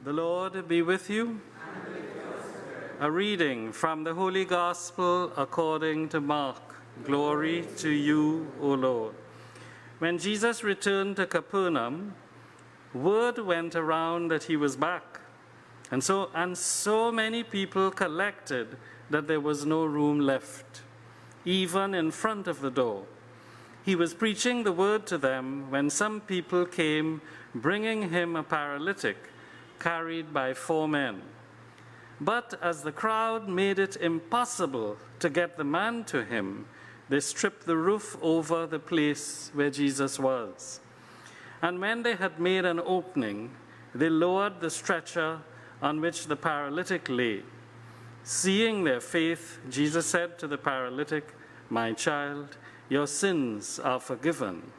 The Lord be with you. And with your spirit. A reading from the Holy Gospel according to Mark. Glory to you, O Lord. When Jesus returned to Capernaum, word went around that he was back. And so many people collected that there was no room left, even in front of the door. He was preaching the word to them when some people came, bringing him a paralytic, carried by 4 men. But as the crowd made it impossible to get the man to him, they stripped the roof over the place where Jesus was. And when they had made an opening, they lowered the stretcher on which the paralytic lay. Seeing their faith, Jesus said to the paralytic, "My child, your sins are forgiven."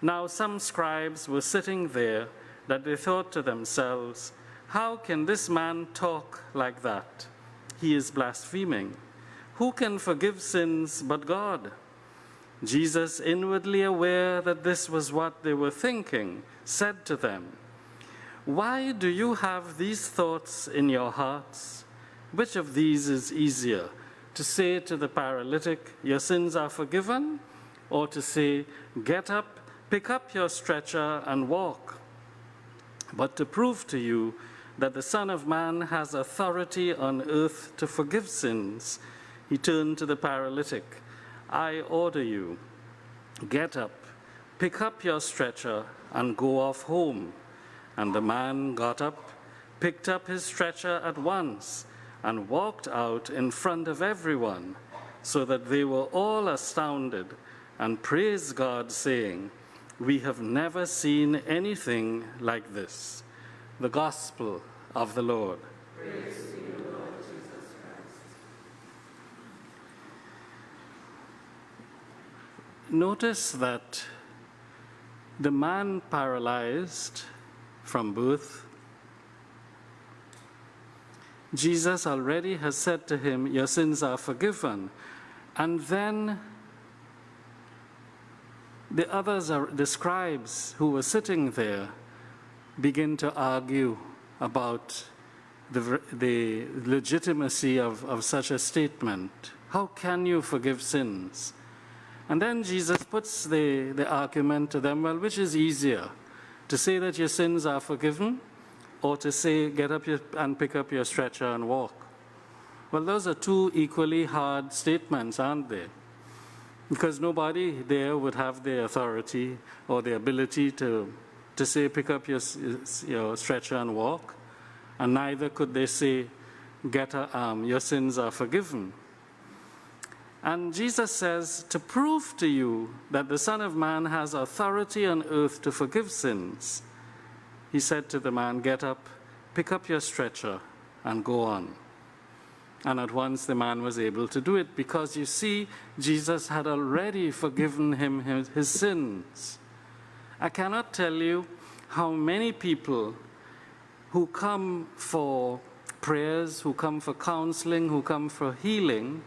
Now some scribes were sitting there that they thought to themselves, "How can this man talk like that? He is blaspheming. Who can forgive sins but God?" Jesus, inwardly aware that this was what they were thinking, said to them, "Why do you have these thoughts in your hearts? Which of these is easier, to say to the paralytic, 'Your sins are forgiven,' or to say, 'Get up, pick up your stretcher and walk'? But to prove to you that the Son of Man has authority on earth to forgive sins," he turned to the paralytic, "I order you, get up, pick up your stretcher and go off home." And the man got up, picked up his stretcher at once, and walked out in front of everyone, so that they were all astounded and praised God, saying, "We have never seen anything like this." The Gospel of the Lord. Praise to you, Lord Jesus Christ. Notice that the man paralyzed from birth, Jesus already has said to him, "Your sins are forgiven." And then the scribes who were sitting there begin to argue about the legitimacy of such a statement. How can you forgive sins? And then Jesus puts the argument to them, well, which is easier? To say that your sins are forgiven, or to say, "Get up and pick up your stretcher and walk"? Well, those are two equally hard statements, aren't they? Because nobody there would have the authority or the ability to say, "Pick up your stretcher and walk," and neither could they say, "Your sins are forgiven." And Jesus says, to prove to you that the Son of Man has authority on earth to forgive sins, he said to the man, "Get up, pick up your stretcher, and go on." And at once the man was able to do it, because you see, Jesus had already forgiven him his sins. I cannot tell you how many people who come for prayers, who come for counseling, who come for healing,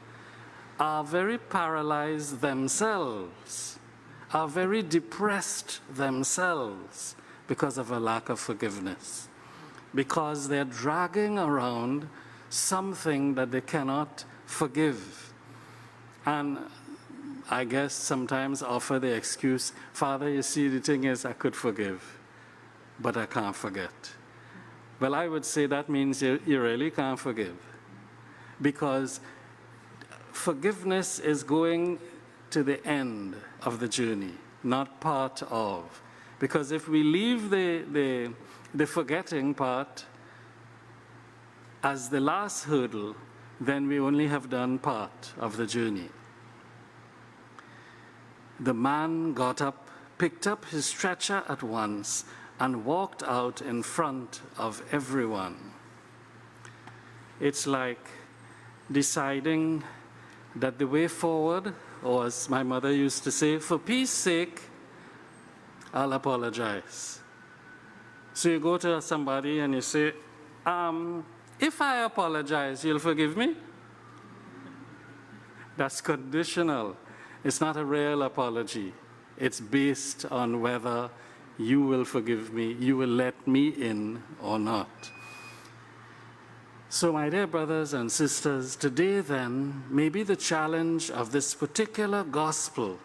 are very paralyzed themselves, are very depressed themselves because of a lack of forgiveness, because they're dragging around something that they cannot forgive. And I guess sometimes offer the excuse, "Father, you see, the thing is, I could forgive, but I can't forget." Well, I would say that means you really can't forgive, because forgiveness is going to the end of the journey, not part of. Because if we leave the forgetting part as the last hurdle, then we only have done part of the journey. The man got up, picked up his stretcher at once, and walked out in front of everyone. It's like deciding that the way forward, or as my mother used to say, "For peace sake, I'll apologize." So you go to somebody and you say, "If I apologize, you'll forgive me?" That's conditional. It's not a real apology. It's based on whether you will forgive me, you will let me in or not. So, my dear brothers and sisters, today then, maybe the challenge of this particular gospel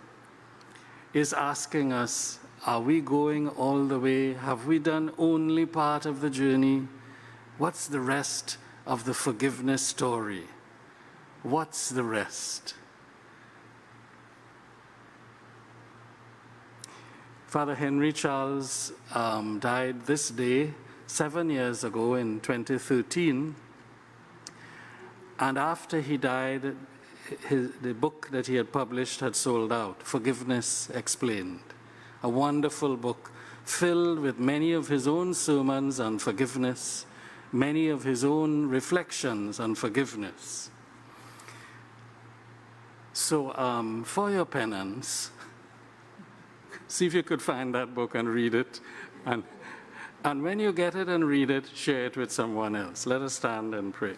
is asking us, are we going all the way? Have we done only part of the journey? What's the rest of the forgiveness story? What's the rest? Father Henry Charles died this day 7 years ago in 2013. And after he died, the book that he had published had sold out, Forgiveness Explained. A wonderful book filled with many of his own sermons on forgiveness, many of his own reflections on forgiveness. So for your penance, see if you could find that book and read it. And when you get it and read it, share it with someone else. Let us stand and pray.